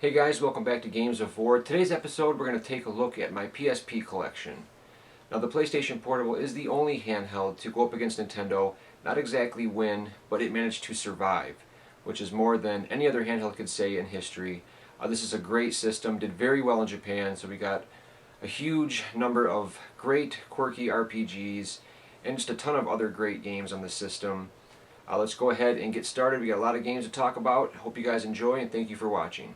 Hey guys, welcome back to Games of War. Today's episode we're going to take a look at my PSP collection. Now the PlayStation Portable is the only handheld to go up against Nintendo, not exactly win, but it managed to survive, which is more than any other handheld could say in history. This is a great system, did very well in Japan, so we got a huge number of great quirky RPGs and just a ton of other great games on the system. Let's go ahead and get started. We got a lot of games to talk about. Hope you guys enjoy and thank you for watching.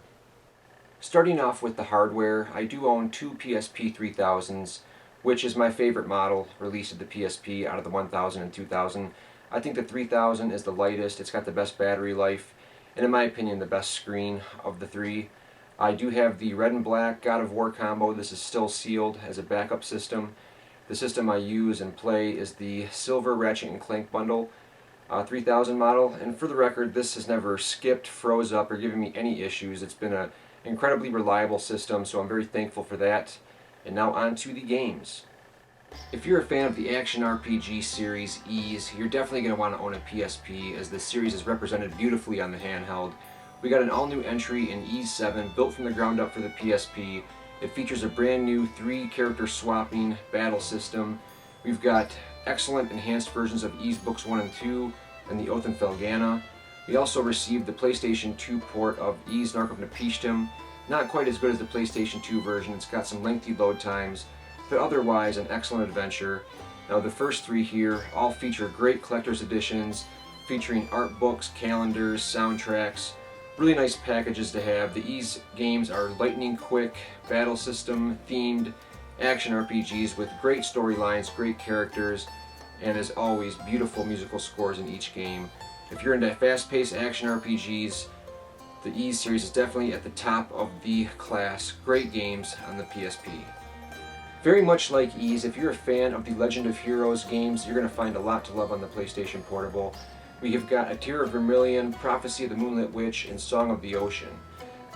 Starting off with the hardware, I do own two PSP 3000s, which is my favorite model released at the PSP out of the 1000 and 2000. I think the 3000 is the lightest, it's got the best battery life, and in my opinion the best screen of the three. I do have the red and black God of War combo. This is still sealed as a backup system. The system I use and play is the silver Ratchet and Clank bundle 3000 model, and for the record this has never skipped, froze up, or given me any issues. It's been an incredibly reliable system, so I'm very thankful for that. And now on to the games. If you're a fan of the action RPG series Ys, you're definitely going to want to own a PSP, as this series is represented beautifully on the handheld. We got an all-new entry in Ys 7, built from the ground up for the PSP. It features a brand new 3-character swapping battle system. We've got excellent enhanced versions of Ys Books 1 and 2 and the Oath and Felghana. We also received the PlayStation 2 port of Ys Nark of Napishtim. Not quite as good as the PlayStation 2 version, it's got some lengthy load times, but otherwise an excellent adventure. Now the first three here all feature great collector's editions, featuring art books, calendars, soundtracks, really nice packages to have. The Ys games are lightning quick, battle system themed action RPGs with great storylines, great characters, and as always beautiful musical scores in each game. If you're into fast-paced action RPGs, the Ys series is definitely at the top of the class. Great games on the PSP. Very much like Ys, if you're a fan of the Legend of Heroes games, you're going to find a lot to love on the PlayStation Portable. We have got A Tear of Vermilion, Prophecy of the Moonlit Witch, and Song of the Ocean.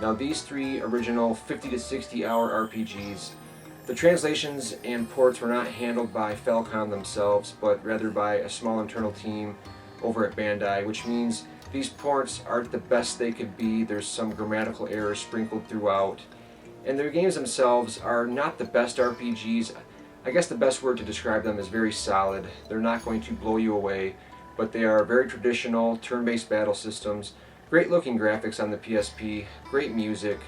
Now these three original 50 to 60 hour RPGs, the translations and ports were not handled by Falcom themselves, but rather by a small internal team over at Bandai, which means these ports aren't the best they could be. There's some grammatical errors sprinkled throughout, and their games themselves are not the best RPGs. I guess the best word to describe them is very solid. They're not going to blow you away, but they are very traditional turn-based battle systems, great looking graphics on the PSP, great music.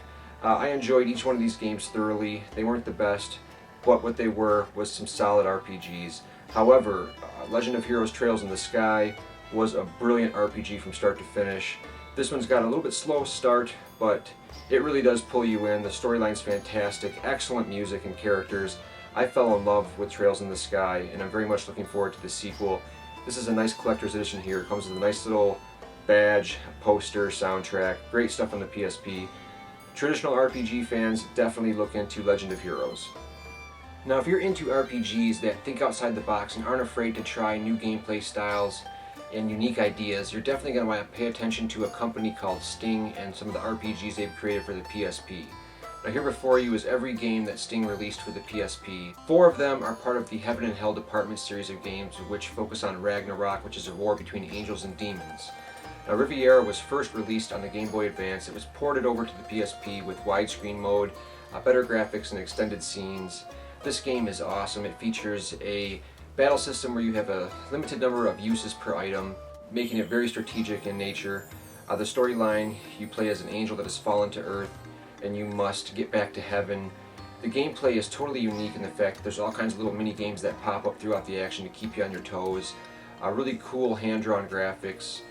I enjoyed each one of these games thoroughly. They weren't the best, but what they were was some solid RPGs. However, Legend of Heroes Trails in the Sky was a brilliant RPG from start to finish. This one's got a little bit slow start, but it really does pull you in. The storyline's fantastic, excellent music and characters. I fell in love with Trails in the Sky, and I'm very much looking forward to the sequel. This is a nice collector's edition here. It comes with a nice little badge, poster, soundtrack, great stuff on the PSP. Traditional RPG fans definitely look into Legend of Heroes. Now if you're into RPGs that think outside the box and aren't afraid to try new gameplay styles and unique ideas, you're definitely going to want to pay attention to a company called Sting and some of the RPGs they've created for the PSP. Now here before you is every game that Sting released for the PSP. 4 of them are part of the Heaven and Hell Department series of games, which focus on Ragnarok, which is a war between angels and demons. Now Riviera was first released on the Game Boy Advance. It was ported over to the PSP with widescreen mode, better graphics and extended scenes. This game is awesome. It features a battle system where you have a limited number of uses per item, making it very strategic in nature. The storyline, you play as an angel that has fallen to Earth, and you must get back to heaven. The gameplay is totally unique in the fact that there's all kinds of little mini games that pop up throughout the action to keep you on your toes. Really cool hand-drawn graphics.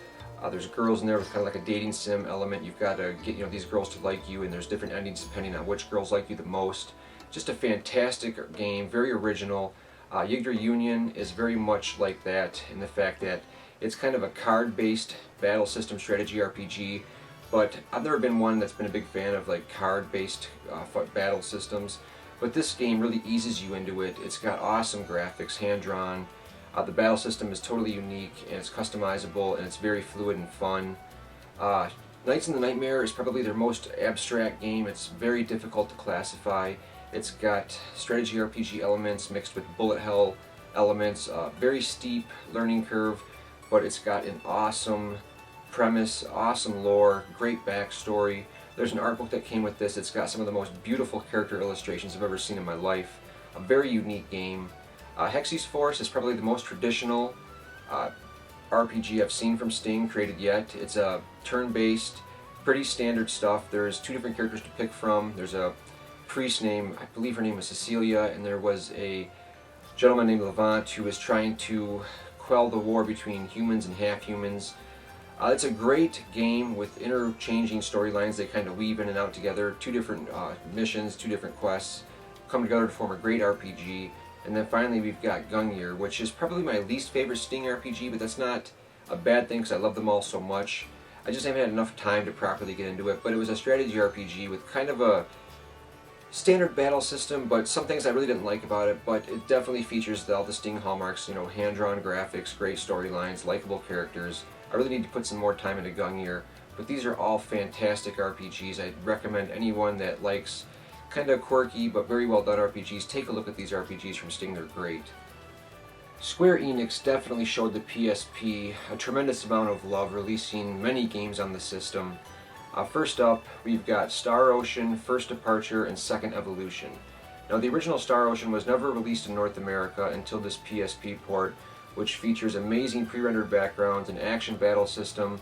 There's girls in there with kind of like a dating sim element. You've got to get these girls to like you, and there's different endings depending on which girls like you the most. Just a fantastic game, very original. Yggdrasil Union is very much like that in the fact that it's kind of a card-based battle system strategy RPG, but I've never been one that's been a big fan of like card-based battle systems. But this game really eases you into it. It's got awesome graphics, hand-drawn. The battle system is totally unique and it's customizable and it's very fluid and fun. Knights in the Nightmare is probably their most abstract game. It's very difficult to classify. It's got strategy RPG elements mixed with bullet hell elements, very steep learning curve, but it's got an awesome premise, awesome lore, great backstory. There's an art book that came with this. It's got some of the most beautiful character illustrations I've ever seen in my life. A very unique game. Hexy's Force is probably the most traditional RPG I've seen from Sting created yet. It's a turn-based, pretty standard stuff. There's 2 different characters to pick from. There's a priest named, I believe her name was Cecilia, and there was a gentleman named Levant who was trying to quell the war between humans and half-humans. It's a great game with interchanging storylines. They kind of weave in and out together. 2 different missions, 2 different quests come together to form a great RPG. And then finally we've got Gungnir, which is probably my least favorite Sting RPG, but that's not a bad thing because I love them all so much. I just haven't had enough time to properly get into it, but it was a strategy RPG with kind of a standard battle system, but some things I really didn't like about it, but it definitely features all the Sting hallmarks, you know, hand-drawn graphics, great storylines, likable characters. I really need to put some more time into Gungnir, but these are all fantastic RPGs. I'd recommend anyone that likes kind of quirky but very well done RPGs, take a look at these RPGs from Sting. They're great. Square Enix definitely showed the PSP a tremendous amount of love, releasing many games on the system. First up, we've got Star Ocean, First Departure, and Second Evolution. Now, the original Star Ocean was never released in North America until this PSP port, which features amazing pre-rendered backgrounds, an action battle system.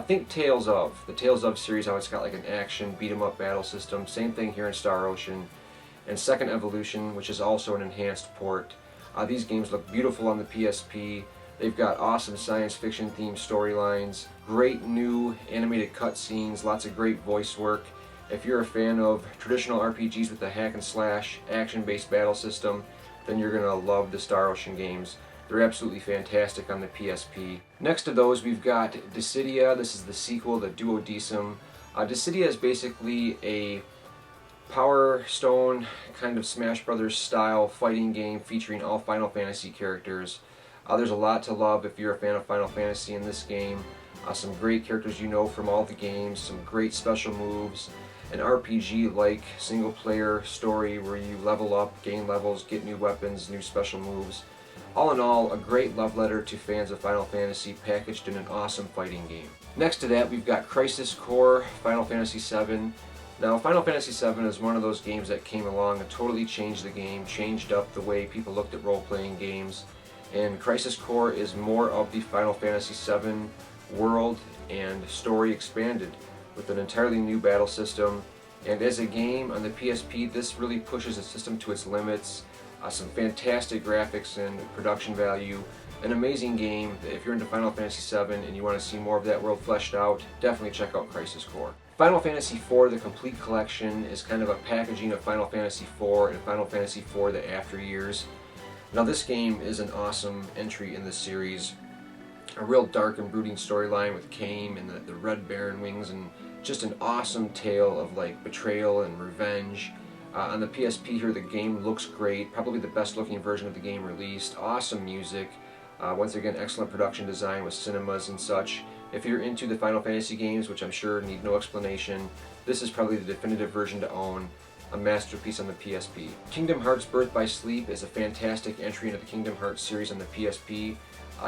Think Tales of, the Tales of series, how it's got like an action beat-em-up battle system. Same thing here in Star Ocean. And Second Evolution, which is also an enhanced port. These games look beautiful on the PSP. They've got awesome science fiction themed storylines, great new animated cutscenes, lots of great voice work. If you're a fan of traditional RPGs with a hack and slash action-based battle system, then you're going to love the Star Ocean games. They're absolutely fantastic on the PSP. Next to those, we've got Dissidia. This is the sequel, the Duodecim. Dissidia is basically a Power Stone kind of Smash Brothers style fighting game featuring all Final Fantasy characters. There's a lot to love if you're a fan of Final Fantasy in this game. Some great characters you know from all the games, some great special moves, an RPG-like single-player story where you level up, gain levels, get new weapons, new special moves. All in all, a great love letter to fans of Final Fantasy packaged in an awesome fighting game. Next to that, we've got Crisis Core, Final Fantasy VII. Now, Final Fantasy VII is one of those games that came along and totally changed the game, changed up the way people looked at role-playing games. And Crisis Core is more of the Final Fantasy VII world and story expanded with an entirely new battle system. And as a game on the PSP, this really pushes the system to its limits. Some fantastic graphics and production value. An amazing game. If you're into Final Fantasy VII and you want to see more of that world fleshed out, definitely check out Crisis Core. Final Fantasy IV, the complete collection, is kind of a packaging of Final Fantasy IV and Final Fantasy IV the After Years. Now, this game is an awesome entry in the series. A real dark and brooding storyline with Kain and the Red Baron wings, and just an awesome tale of like betrayal and revenge. On the PSP here, the game looks great, probably the best looking version of the game released. Awesome music, once again excellent production design with cinemas and such. If you're into the Final Fantasy games, which I'm sure need no explanation, this is probably the definitive version to own. A masterpiece on the PSP. Kingdom Hearts Birth by Sleep is a fantastic entry into the Kingdom Hearts series on the PSP.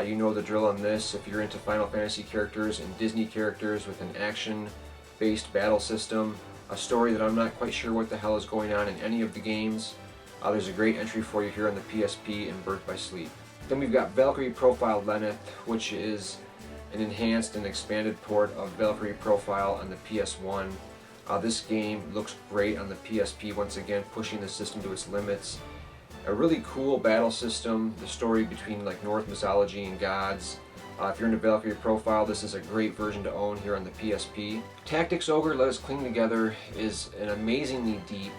You know the drill on this. If you're into Final Fantasy characters and Disney characters with an action-based battle system, a story that I'm not quite sure what the hell is going on in any of the games, there's a great entry for you here on the PSP in Birth by Sleep. Then we've got Valkyrie Profile Lenneth, which is an enhanced and expanded port of Valkyrie Profile on the PS1. This game looks great on the PSP, once again pushing the system to its limits. A really cool battle system, the story between like Norse mythology and gods. If you're into Valkyrie Profile, this is a great version to own here on the PSP. Tactics Ogre, Let Us Cling Together is an amazingly deep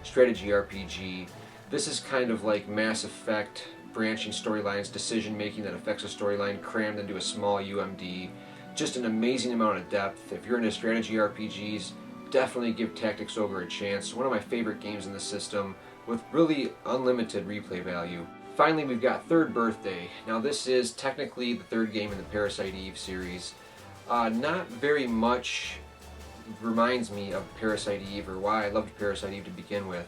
strategy RPG. This is kind of like Mass Effect, branching storylines, decision making that affects a storyline crammed into a small UMD. Just an amazing amount of depth. If you're into strategy RPGs, definitely give Tactics Ogre a chance. One of my favorite games in the system with really unlimited replay value. Finally, we've got Third Birthday. Now, this is technically the third game in the Parasite Eve series. Not very much reminds me of Parasite Eve or why I loved Parasite Eve to begin with.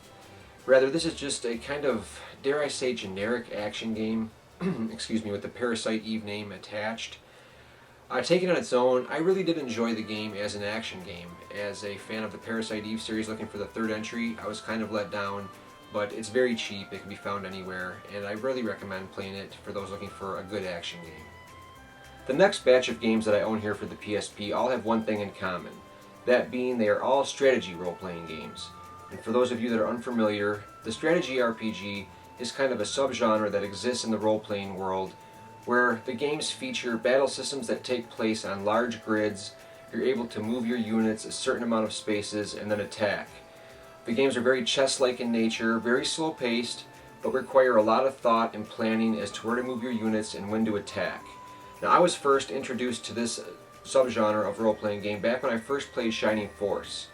Rather, this is just a kind of, dare I say, generic action game, excuse me, with the Parasite Eve name attached. Taken on its own, I really did enjoy the game as an action game. As a fan of the Parasite Eve series looking for the third entry, I was kind of let down, but it's very cheap, it can be found anywhere, and I really recommend playing it for those looking for a good action game. The next batch of games that I own here for the PSP all have one thing in common, that being they are all strategy role-playing games. And for those of you that are unfamiliar, the strategy RPG is kind of a subgenre that exists in the role-playing world where the games feature battle systems that take place on large grids. You're able to move your units a certain amount of spaces and then attack. The games are very chess-like in nature, very slow-paced, but require a lot of thought and planning as to where to move your units and when to attack. Now, I was first introduced to this subgenre of role-playing game back when I first played Shining Force.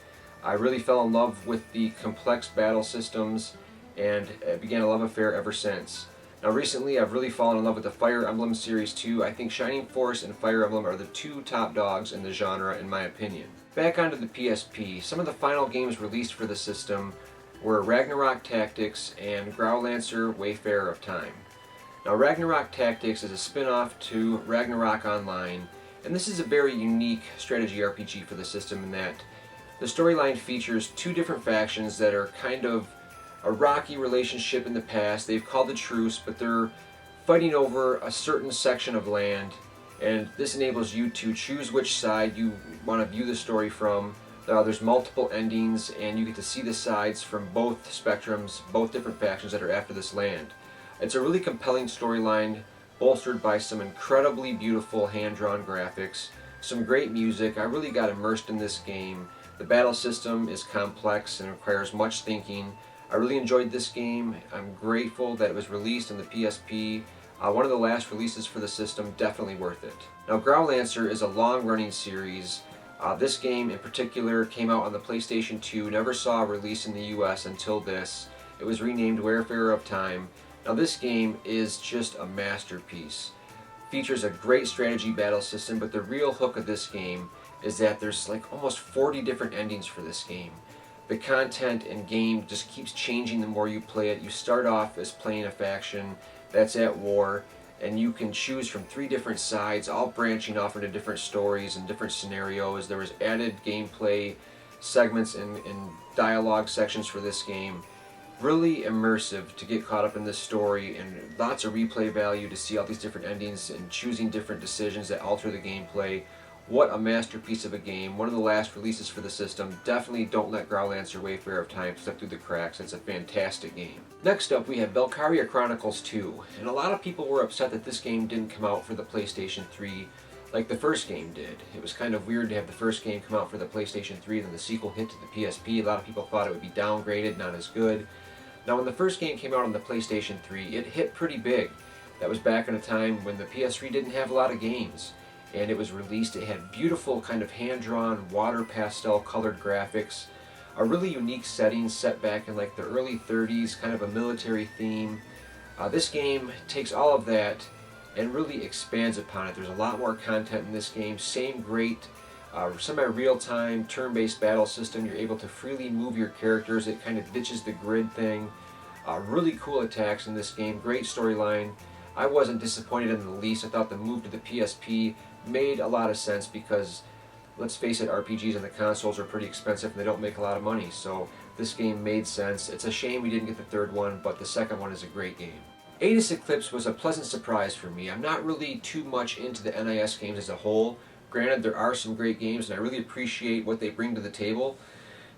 I really fell in love with the complex battle systems and began a love affair ever since. Now recently I've really fallen in love with the Fire Emblem series too. I think Shining Force and Fire Emblem are the two top dogs in the genre in my opinion. Back onto the PSP, some of the final games released for the system were Ragnarok Tactics and Growlancer Wayfarer of Time. Now Ragnarok Tactics is a spin-off to Ragnarok Online, and this is a very unique strategy RPG for the system in that the storyline features two different factions that are kind of a rocky relationship in the past. They've called a truce, but they're fighting over a certain section of land, and this enables you to choose which side you want to view the story from. There's multiple endings, and you get to see the sides from both spectrums, both different factions that are after this land. It's a really compelling storyline, bolstered by some incredibly beautiful hand-drawn graphics, some great music. I really got immersed in this game. The battle system is complex and requires much thinking. I really enjoyed this game. I'm grateful that it was released on the PSP. One of the last releases for the system, definitely worth it. Now Growlancer is a long-running series. This game in particular came out on the PlayStation 2, never saw a release in the US until this. It was renamed Wayfarer of Time. Now this game is just a masterpiece. Features a great strategy battle system, but the real hook of this game is that there's like almost 40 different endings for this game. The content in game just keeps changing the more you play it. You start off as playing a faction that's at war, and you can choose from 3 different sides, all branching off into different stories and different scenarios. There was added gameplay segments and dialogue sections for this game. Really immersive to get caught up in this story, and lots of replay value to see all these different endings and choosing different decisions that alter the gameplay. What a masterpiece of a game. One of the last releases for the system. Definitely don't let Growlancer Wayfarer of Time slip through the cracks. It's a fantastic game. Next up we have Belcaria Chronicles 2. And a lot of people were upset that this game didn't come out for the PlayStation 3 like the first game did. It was kind of weird to have the first game come out for the PlayStation 3 and then the sequel hit to the PSP. A lot of people thought it would be downgraded, not as good. Now when the first game came out on the PlayStation 3, it hit pretty big. That was back in a time when the PS3 didn't have a lot of games. And it was released. It had beautiful kind of hand-drawn water pastel colored graphics, a really unique setting set back in like the early 30s, kind of a military theme. This game takes all of that and really expands upon it. There's a lot more content in this game. Same great semi-real-time turn-based battle system. You're able to freely move your characters. It kind of ditches the grid thing. Really cool attacks in this game. Great storyline. I wasn't disappointed in the least. I thought the move to the PSP made a lot of sense because, let's face it, RPGs on the consoles are pretty expensive and they don't make a lot of money, so this game made sense. It's a shame we didn't get the third one, but the second one is a great game. Aegis Eclipse was a pleasant surprise for me. I'm not really too much into the NIS games as a whole. Granted, there are some great games and I really appreciate what they bring to the table,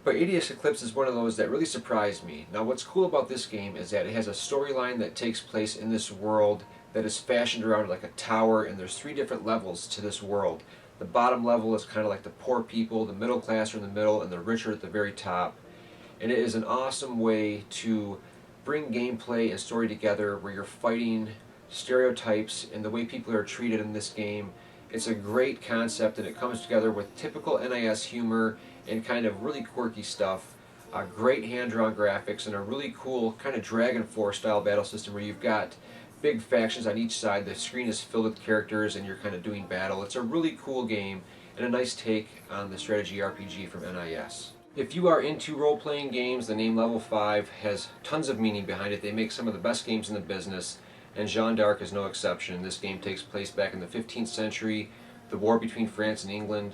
but Aegis Eclipse is one of those that really surprised me. Now what's cool about this game is that it has a storyline that takes place in this world that is fashioned around like a tower, and there's 3 different levels to this world. The bottom level is kind of like the poor people, the middle class are in the middle, and the rich are at the very top. And it is an awesome way to bring gameplay and story together where you're fighting stereotypes and the way people are treated in this game. It's a great concept, and it comes together with typical NIS humor and kind of really quirky stuff. Great hand-drawn graphics and a really cool kind of Dragon Force style battle system where you've got big factions on each side. The screen is filled with characters and you're kind of doing battle. It's a really cool game and a nice take on the strategy RPG from NIS. If you are into role-playing games, the name Level 5 has tons of meaning behind it. They make some of the best games in the business, and Jeanne d'Arc is no exception. This game takes place back in the 15th century. the war between France and England.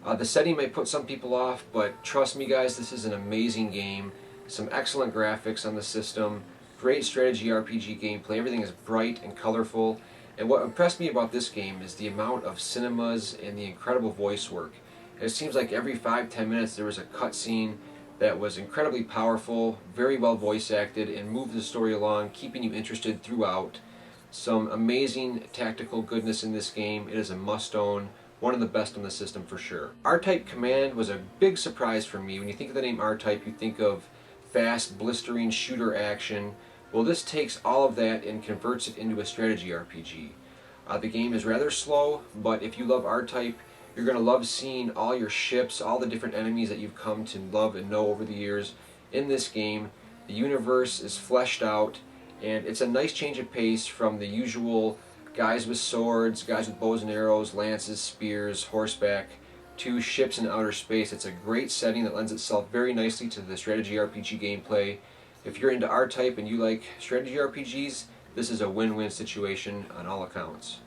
The setting may put some people off, but trust me guys, this is an amazing game. Some excellent graphics on the system, great strategy RPG gameplay, everything is bright and colorful. And what impressed me about this game is the amount of cinemas and the incredible voice work. It seems like every 5-10 minutes there was a cutscene that was incredibly powerful, very well voice acted, and moved the story along, keeping you interested throughout. Some amazing tactical goodness in this game. It is a must-own, one of the best on the system for sure. R-Type Command was a big surprise for me. When you think of the name R-Type, you think of fast, blistering shooter action. Well, this takes all of that and converts it into a strategy RPG. The game is rather slow, but if you love R-Type, you're going to love seeing all your ships, all the different enemies that you've come to love and know over the years in this game. The universe is fleshed out, and it's a nice change of pace from the usual guys with swords, guys with bows and arrows, lances, spears, horseback, to ships in outer space. It's a great setting that lends itself very nicely to the strategy RPG gameplay. If you're into R-Type and you like strategy RPGs, this is a win-win situation on all accounts.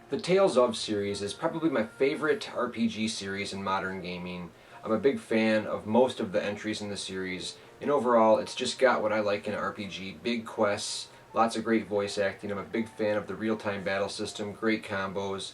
The Tales of series is probably my favorite RPG series in modern gaming. I'm a big fan of most of the entries in the series, and overall it's just got what I like in an RPG. Big quests, lots of great voice acting. I'm a big fan of the real-time battle system, great combos.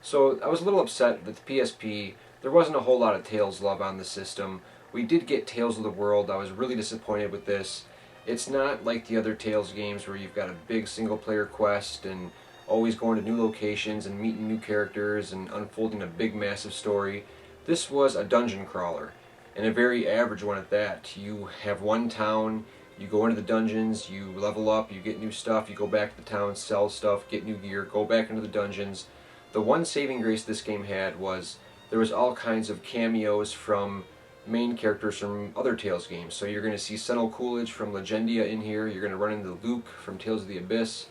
So I was a little upset that the PSP, there wasn't a whole lot of Tales love on the system. We did get Tales of the World. I was really disappointed with this. It's not like the other Tales games where you've got a big single-player quest and always going to new locations and meeting new characters and unfolding a big, massive story. This was a dungeon crawler, and a very average one at that. You have one town, you go into the dungeons, you level up, you get new stuff, you go back to the town, sell stuff, get new gear, go back into the dungeons. The one saving grace this game had was there was all kinds of cameos from main characters from other Tales games. So you're going to see Sentinel Coolidge from Legendia in here, you're going to run into Luke from Tales of the Abyss.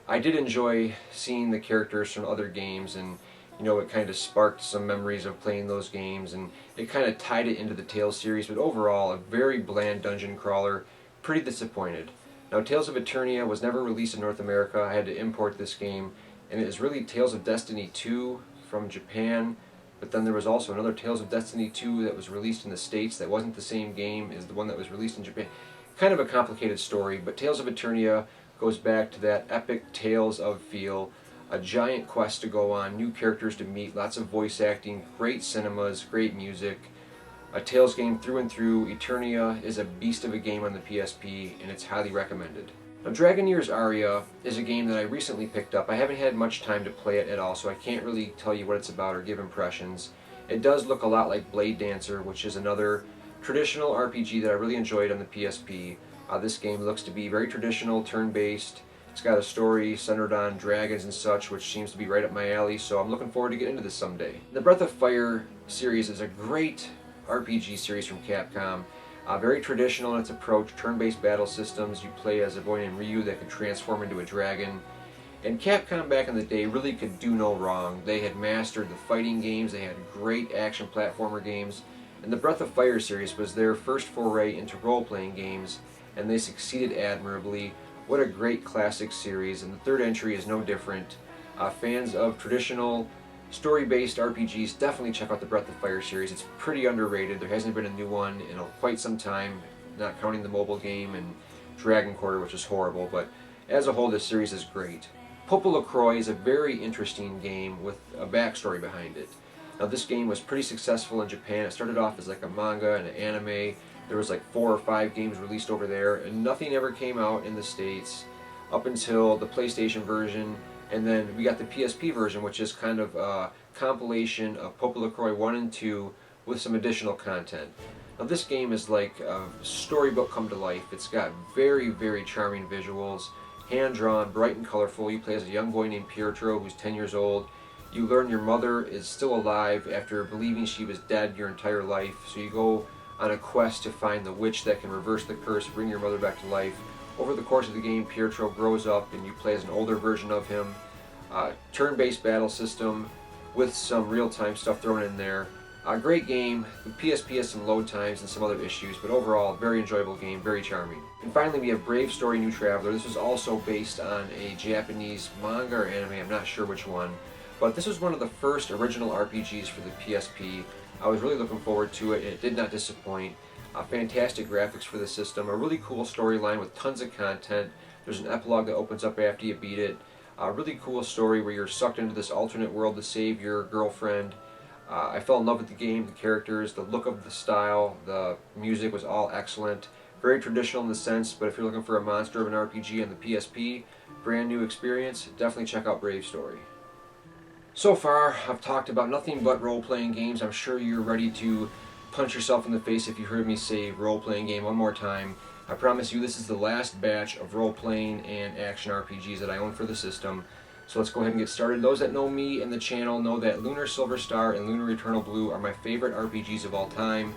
I did enjoy seeing the characters from other games, and you know, it kind of sparked some memories of playing those games, and it kind of tied it into the Tales series, but overall a very bland dungeon crawler. Pretty disappointed. Now, Tales of Eternia was never released in North America. I had to import this game, and it is really Tales of Destiny 2 from Japan, but then there was also another Tales of Destiny 2 that was released in the States that wasn't the same game as the one that was released in Japan. Kind of a complicated story, but Tales of Eternia goes back to that epic Tales of feel, a giant quest to go on, new characters to meet, lots of voice acting, great cinemas, great music. A Tales game through and through. Eternia is a beast of a game on the PSP, and it's highly recommended. Now, Dragoneer's Aria is a game that I recently picked up. I haven't had much time to play it at all, so I can't really tell you what it's about or give impressions. It does look a lot like Blade Dancer, which is another traditional RPG that I really enjoyed on the PSP. This game looks to be very traditional, turn-based. It's got a story centered on dragons and such, which seems to be right up my alley, so I'm looking forward to getting into this someday. The Breath of Fire series is a great RPG series from Capcom. Very traditional in its approach, turn-based battle systems. You play as a boy named Ryu that can transform into a dragon. And Capcom back in the day really could do no wrong. They had mastered the fighting games, they had great action platformer games, and the Breath of Fire series was their first foray into role-playing games, and they succeeded admirably. What a great classic series, and the third entry is no different. Fans of traditional story-based RPGs, definitely check out the Breath of Fire series. It's pretty underrated. There hasn't been a new one in quite some time, not counting the mobile game and Dragon Quarter, which is horrible, but as a whole this series is great. Popol LaCroix is a very interesting game with a backstory behind it. Now, this game was pretty successful in Japan. It started off as like a manga and an anime. There was like 4 or 5 games released over there, and nothing ever came out in the States up until the PlayStation version. And then we got the PSP version, which is kind of a compilation of Popol LaCroix 1 and 2 with some additional content. Now, this game is like a storybook come to life. It's got very, very charming visuals, hand-drawn, bright and colorful. You play as a young boy named Pietro who's 10 years old. You learn your mother is still alive after believing she was dead your entire life. So you go on a quest to find the witch that can reverse the curse, bring your mother back to life. Over the course of the game, Pietro grows up and you play as an older version of him. Turn-based battle system with some real-time stuff thrown in there. Great game. The PSP has some load times and some other issues, but overall, very enjoyable game, very charming. And finally, we have Brave Story New Traveler. This was also based on a Japanese manga or anime, I'm not sure which one. But this was one of the first original RPGs for the PSP. I was really looking forward to it, and it did not disappoint. Fantastic graphics for the system, a really cool storyline with tons of content. There's an epilogue that opens up after you beat it. A really cool story where you're sucked into this alternate world to save your girlfriend. I fell in love with the game, the characters, the look of the style, the music was all excellent. Very traditional in the sense, but if you're looking for a monster of an RPG on the PSP, brand new experience, definitely check out Brave Story. So far, I've talked about nothing but role-playing games. I'm sure you're ready to punch yourself in the face if you heard me say role-playing game one more time. I promise you this is the last batch of role-playing and action RPGs that I own for the system. So let's go ahead and get started. Those that know me and the channel know that Lunar Silver Star and Lunar Eternal Blue are my favorite RPGs of all time.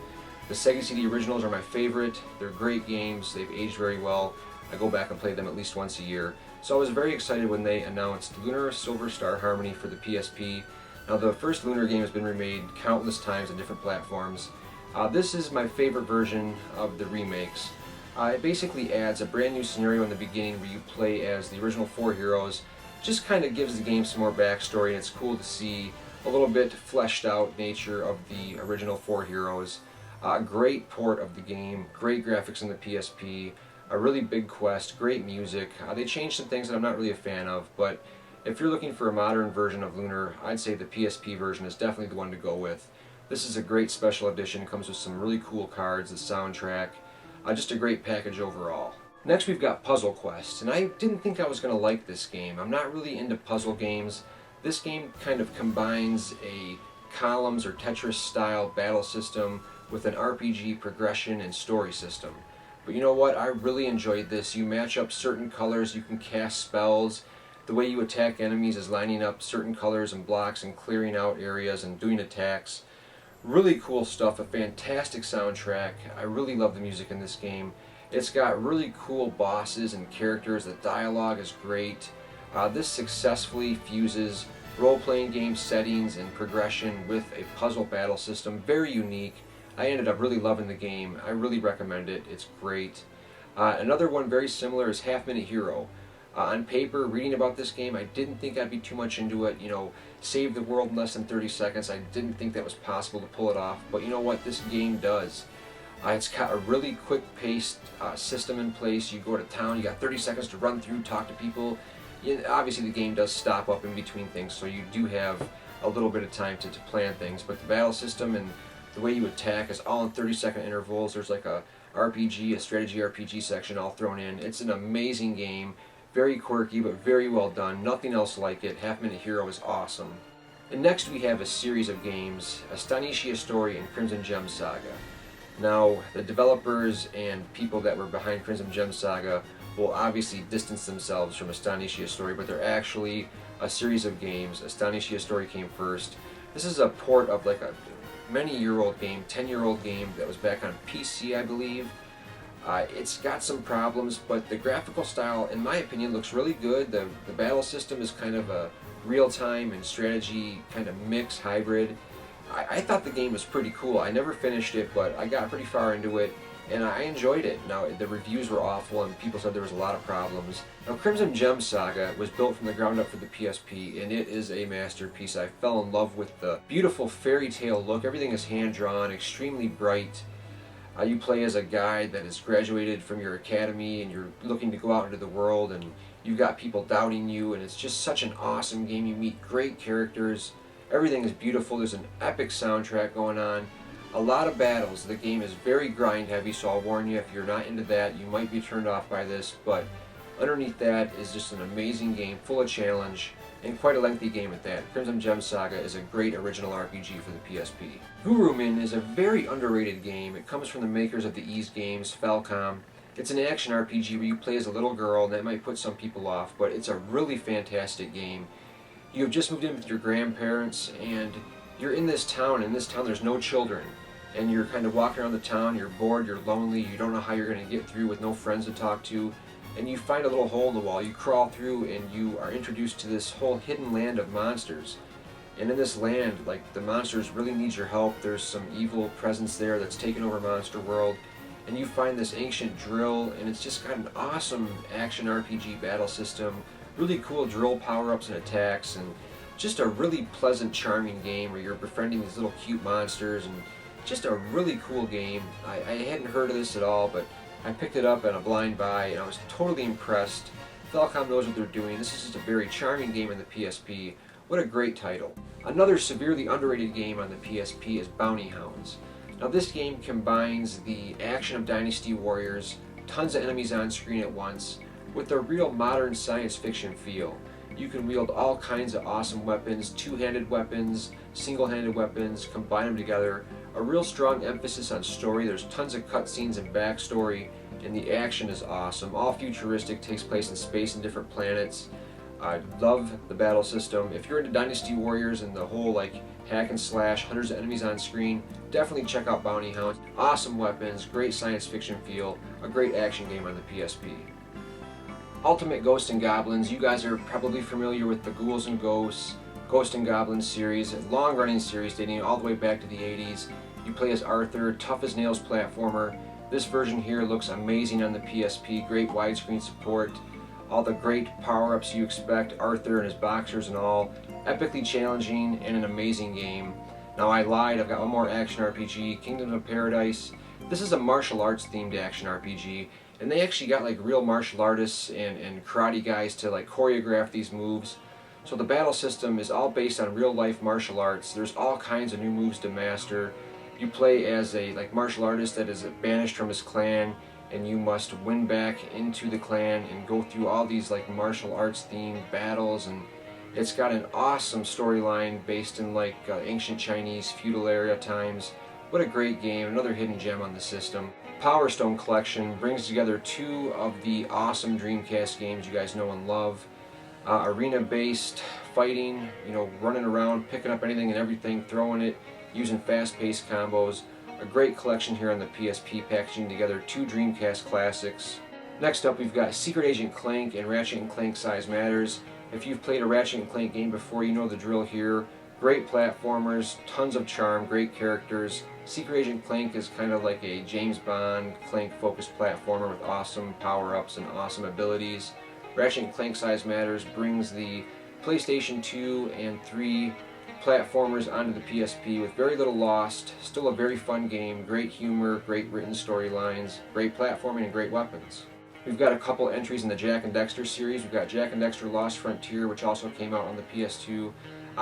The Sega CD originals are my favorite. They're great games. They've aged very well. I go back and play them at least once a year. So I was very excited when they announced Lunar Silver Star Harmony for the PSP. Now the first Lunar game has been remade countless times on different platforms. This is my favorite version of the remakes. It basically adds a brand new scenario in the beginning where you play as the original 4 heroes. Just kind of gives the game some more backstory, and it's cool to see a little bit fleshed out nature of the original 4 heroes. Great port of the game, great graphics on the PSP, a really big quest, great music. They changed some things that I'm not really a fan of, but if you're looking for a modern version of Lunar, I'd say the PSP version is definitely the one to go with. This is a great special edition, it comes with some really cool cards, the soundtrack, just a great package overall. Next we've got Puzzle Quest, and I didn't think I was going to like this game. I'm not really into puzzle games. This game kind of combines a columns or Tetris style battle system with an RPG progression and story system. But you know what, I really enjoyed this. You match up certain colors, you can cast spells. The way you attack enemies is lining up certain colors and blocks and clearing out areas and doing attacks. Really cool stuff, a fantastic soundtrack. I really love the music in this game. It's got really cool bosses and characters, the dialogue is great. This successfully fuses role-playing game settings and progression with a puzzle battle system, very unique. I ended up really loving the game. I really recommend it, it's great. Another one very similar is Half Minute Hero. On paper, reading about this game, I didn't think I'd be too much into it. You know, save the world in less than 30 seconds. I didn't think that was possible to pull it off. But you know what? This game does. It's got a really quick-paced system in place. You go to town, you got 30 seconds to run through, talk to people. Obviously, the game does stop up in between things, so you do have a little bit of time to plan things. But the battle system and the way you attack is all in 30-second intervals. There's like a RPG, a strategy RPG section all thrown in. It's an amazing game. Very quirky, but very well done. Nothing else like it. Half Minute Hero is awesome. And next we have a series of games, Astonishia Story and Crimson Gem Saga. Now, the developers and people that were behind Crimson Gem Saga will obviously distance themselves from Astonishia Story, but they're actually a series of games. Astonishia Story came first. This is a port of like a many-year-old game, 10-year-old game that was back on PC, I believe. It's got some problems, but the graphical style, in my opinion, looks really good. The battle system is kind of a real-time and strategy kind of mix hybrid. I thought the game was pretty cool. I never finished it, but I got pretty far into it, and I enjoyed it. Now, the reviews were awful, and people said there was a lot of problems. Now, Crimson Gem Saga was built from the ground up for the PSP, and it is a masterpiece. I fell in love with the beautiful fairy tale look. Everything is hand-drawn, extremely bright. You play as a guy that has graduated from your academy and you're looking to go out into the world, and you've got people doubting you, and it's just such an awesome game. You meet great characters, everything is beautiful, there's an epic soundtrack going on, a lot of battles. The game is very grind heavy, so I'll warn you, if you're not into that, you might be turned off by this, but underneath that is just an amazing game, full of challenge, and quite a lengthy game at that. Crimson Gem Saga is a great original RPG for the PSP. Gurumin is a very underrated game. It comes from the makers of the Ys games, Falcom. It's an action RPG where you play as a little girl, and that might put some people off, but it's a really fantastic game. You have just moved in with your grandparents, and you're in this town. In this town there's no children, and you're kind of walking around the town, you're bored, you're lonely, you don't know how you're going to get through with no friends to talk to, and you find a little hole in the wall, you crawl through, and you are introduced to this whole hidden land of monsters. And in this land, like, the monsters really need your help. There's some evil presence there that's taken over Monster World, and you find this ancient drill, and it's just got an awesome action RPG battle system, really cool drill power-ups and attacks, and Just a really pleasant, charming game where you're befriending these little cute monsters, and just a really cool game. I hadn't heard of this at all, but I picked it up on a blind buy and I was totally impressed. Falcom knows what they're doing. This is just a very charming game on the PSP. What a great title. Another severely underrated game on the PSP is Bounty Hounds. Now this game combines the action of Dynasty Warriors, tons of enemies on screen at once, with a real modern science fiction feel. You can wield all kinds of awesome weapons, two-handed weapons, single-handed weapons, combine them together. A real strong emphasis on story. There's tons of cutscenes and backstory, and the action is awesome. All futuristic, takes place in space and different planets. I love the battle system. If you're into Dynasty Warriors and the whole like hack and slash, hundreds of enemies on screen, definitely check out Bounty Hounds. Awesome weapons, great science fiction feel, a great action game on the PSP. Ultimate Ghosts and Goblins. You guys are probably familiar with the Ghouls and Ghosts, Ghost and Goblins series, a long-running series dating all the way back to the 80s. You play as Arthur, tough as nails platformer. This version here looks amazing on the PSP, great widescreen support, all the great power-ups you expect, Arthur and his boxers and all. Epically challenging and an amazing game. Now I lied, I've got one more action RPG, Kingdom of Paradise. This is a martial arts themed action RPG, and they actually got like real martial artists and karate guys to like choreograph these moves. So the battle system is all based on real life martial arts. There's all kinds of new moves to master. You play as a like martial artist that is banished from his clan, and you must win back into the clan and go through all these like martial arts themed battles, and it's got an awesome storyline based in like ancient Chinese feudal era times. What a great game, another hidden gem on the system. Power Stone Collection brings together two of the awesome Dreamcast games you guys know and love. Arena-based fighting, you know, running around, picking up anything and everything, throwing it, using fast-paced combos. A great collection here on the PSP, packaging together two Dreamcast classics. Next up, we've got Secret Agent Clank and Ratchet & Clank Size Matters. If you've played a Ratchet & Clank game before, you know the drill here. Great platformers, tons of charm, great characters. Secret Agent Clank is kind of like a James Bond Clank-focused platformer with awesome power-ups and awesome abilities. Ratchet & Clank Size Matters brings the PlayStation 2 and 3 platformers onto the PSP with very little lost. Still a very fun game, great humor, great written storylines, great platforming, and great weapons. We've got a couple entries in the Jak and Daxter series. We've got Jak and Daxter Lost Frontier, which also came out on the PS2.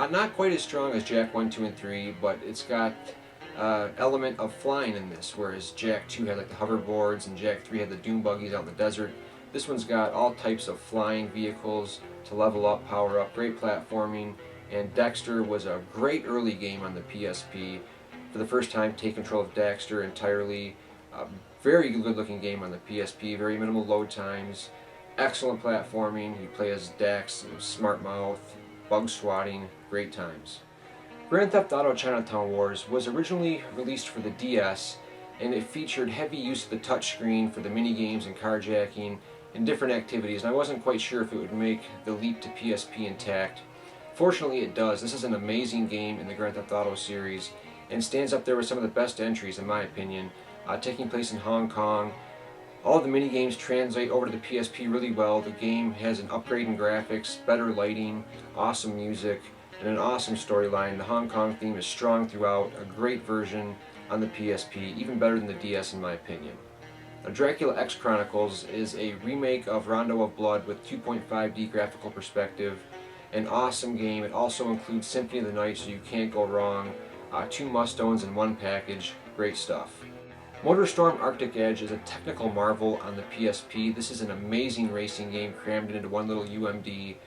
Not quite as strong as Jak 1, 2, and 3, but it's got element of flying in this, whereas Jak 2 had like the hoverboards and Jak 3 had the dune buggies out in the desert. This one's got all types of flying vehicles to level up, power up, great platforming, and Daxter was a great early game on the PSP. For the first time, take control of Daxter entirely. Very good looking game on the PSP, very minimal load times, excellent platforming. You play as Dax, smart mouth, bug swatting, great times. Grand Theft Auto Chinatown Wars was originally released for the DS, and it featured heavy use of the touchscreen for the minigames and carjacking and different activities, and I wasn't quite sure if it would make the leap to PSP intact. Fortunately it does. This is an amazing game in the Grand Theft Auto series and stands up there with some of the best entries in my opinion, taking place in Hong Kong. All the minigames translate over to the PSP really well. The game has an upgrade in graphics, better lighting, awesome music, and an awesome storyline. The Hong Kong theme is strong throughout, a great version on the PSP, even better than the DS in my opinion. Now, Dracula X Chronicles is a remake of Rondo of Blood with 2.5D graphical perspective. An awesome game. It also includes Symphony of the Night, so you can't go wrong. 2 must-owns in one package. Great stuff. MotorStorm Arctic Edge is a technical marvel on the PSP. This is an amazing racing game crammed into one little UMD.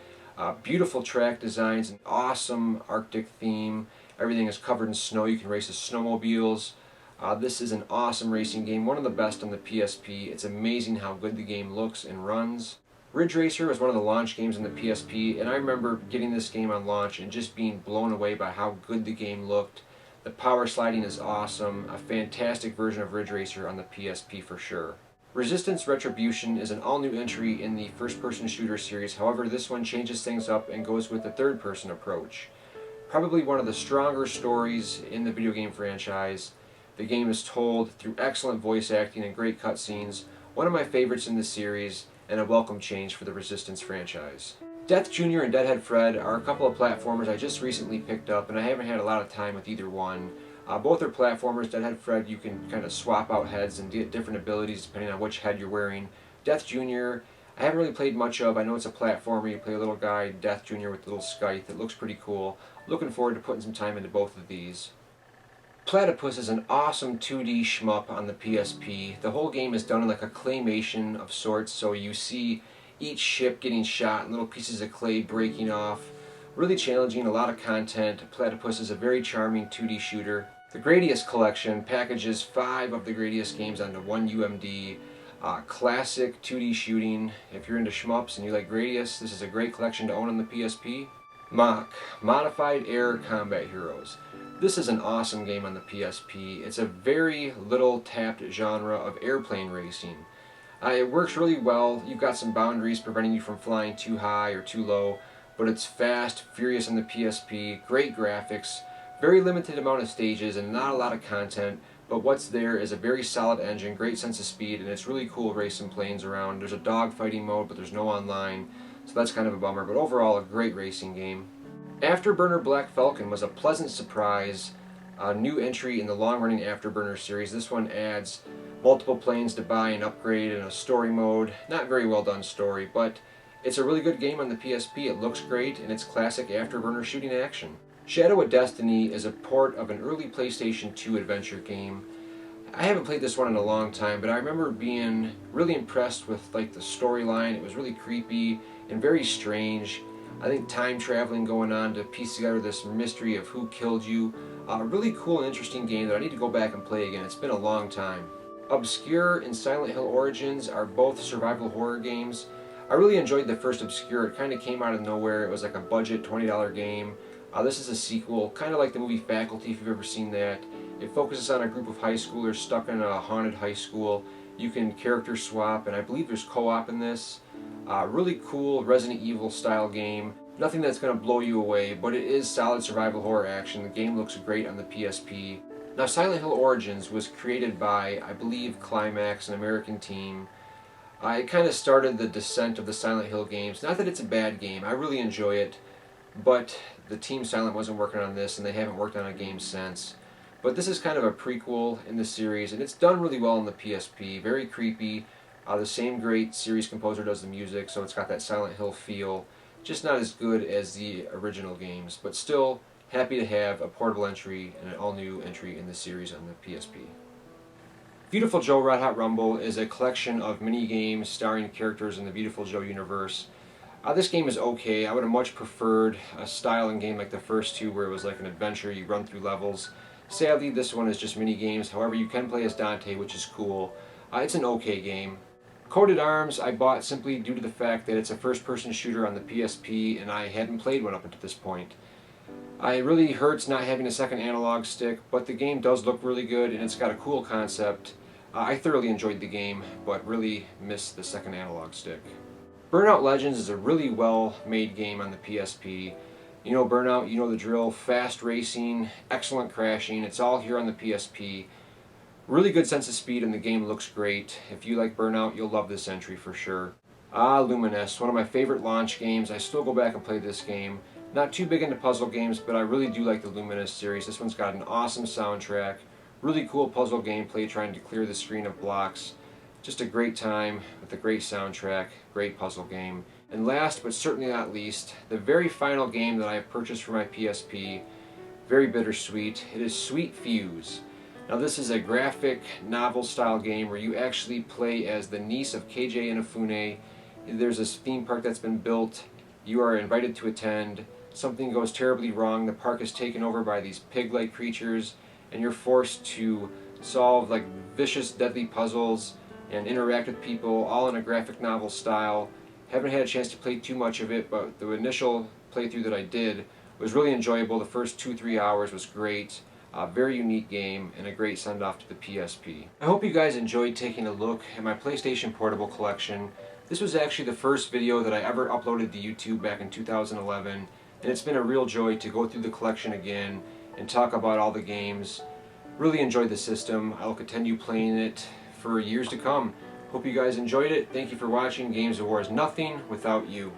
Beautiful track designs, an awesome Arctic theme. Everything is covered in snow. You can race as snowmobiles. This is an awesome racing game, one of the best on the PSP. It's amazing how good the game looks and runs. Ridge Racer was one of the launch games on the PSP, and I remember getting this game on launch and just being blown away by how good the game looked. The power sliding is awesome, a fantastic version of Ridge Racer on the PSP for sure. Resistance Retribution is an all-new entry in the first-person shooter series. However, this one changes things up and goes with the third-person approach. Probably one of the stronger stories in the video game franchise. The game is told through excellent voice acting and great cutscenes. One of my favorites in the series, and a welcome change for the Resistance franchise. Death Jr. and Deadhead Fred are a couple of platformers I just recently picked up, and I haven't had a lot of time with either one. Both are platformers. Deadhead Fred, you can kind of swap out heads and get different abilities depending on which head you're wearing. Death Jr., I haven't really played much of. I know it's a platformer. You play a little guy, Death Jr. with the little scythe. It looks pretty cool. Looking forward to putting some time into both of these. Platypus is an awesome 2D shmup on the PSP. The whole game is done in like a claymation of sorts, so you see each ship getting shot and little pieces of clay breaking off. Really challenging, a lot of content. Platypus is a very charming 2D shooter. The Gradius Collection packages 5 of the Gradius games onto one UMD. Classic 2D shooting. If you're into shmups and you like Gradius, this is a great collection to own on the PSP. Mach, Modified Air Combat Heroes. This is an awesome game on the PSP. It's a very little tapped genre of airplane racing. It works really well. You've got some boundaries preventing you from flying too high or too low, but it's fast, furious on the PSP, great graphics, very limited amount of stages and not a lot of content, but what's there is a very solid engine, great sense of speed, and it's really cool racing planes around. There's a dogfighting mode, but there's no online, so that's kind of a bummer, but overall a great racing game. Afterburner Black Falcon was a pleasant surprise, a new entry in the long-running Afterburner series. This one adds multiple planes to buy and upgrade in a story mode. Not very well done story, but it's a really good game on the PSP. It looks great, and it's classic Afterburner shooting action. Shadow of Destiny is a port of an early PlayStation 2 adventure game. I haven't played this one in a long time, but I remember being really impressed with like the storyline. It was really creepy and very strange. I think time traveling going on to piece together this mystery of who killed you. A really cool and interesting game that I need to go back and play again. It's been a long time. Obscure and Silent Hill Origins are both survival horror games. I really enjoyed the first Obscure. It kind of came out of nowhere. It was like a budget $20 game. This is a sequel, kind of like the movie Faculty, if you've ever seen that. It focuses on a group of high schoolers stuck in a haunted high school. You can character swap, and I believe there's co-op in this. Really cool Resident Evil style game. Nothing that's going to blow you away, but it is solid survival horror action. The game looks great on the PSP. Now, Silent Hill Origins was created by, I believe, Climax, an American team. It kind of started the descent of the Silent Hill games. Not that it's a bad game, I really enjoy it, but the team Silent wasn't working on this, and they haven't worked on a game since. But this is kind of a prequel in the series, and it's done really well on the PSP. Very creepy. The same great series composer does the music, so it's got that Silent Hill feel. Just not as good as the original games, but still happy to have a portable entry and an all-new entry in the series on the PSP. Beautiful Joe Red Hot Rumble is a collection of mini-games starring characters in the Beautiful Joe universe. This game is okay. I would have much preferred a style and game like the first two where it was like an adventure, you run through levels. Sadly, this one is just mini-games. However, you can play as Dante, which is cool. It's an okay game. Coded Arms I bought simply due to the fact that it's a first-person shooter on the PSP, and I hadn't played one up until this point. It really hurts not having a second analog stick, but the game does look really good, and it's got a cool concept. I thoroughly enjoyed the game, but really missed the second analog stick. Burnout Legends is a really well-made game on the PSP. You know Burnout, you know the drill. Fast racing, excellent crashing. It's all here on the PSP. Really good sense of speed, and the game looks great. If you like Burnout, you'll love this entry for sure. Luminous, one of my favorite launch games. I still go back and play this game. Not too big into puzzle games, but I really do like the Luminous series. This one's got an awesome soundtrack. Really cool puzzle gameplay trying to clear the screen of blocks. Just a great time with a great soundtrack, great puzzle game. And last but certainly not least, the very final game that I have purchased for my PSP, very bittersweet, it is Sweet Fuse. Now this is a graphic novel style game where you actually play as the niece of KJ Inafune. There's this theme park that's been built, you are invited to attend, something goes terribly wrong, the park is taken over by these pig-like creatures, and you're forced to solve like vicious, deadly puzzles and interact with people, all in a graphic novel style. Haven't had a chance to play too much of it, but the initial playthrough that I did was really enjoyable. The first 2-3 hours was great. A very unique game and a great send-off to the PSP. I hope you guys enjoyed taking a look at my PlayStation Portable collection. This was actually the first video that I ever uploaded to YouTube back in 2011, and it's been a real joy to go through the collection again and talk about all the games. Really enjoyed the system. I'll continue playing it for years to come. Hope you guys enjoyed it. Thank you for watching. Games of War is nothing without you.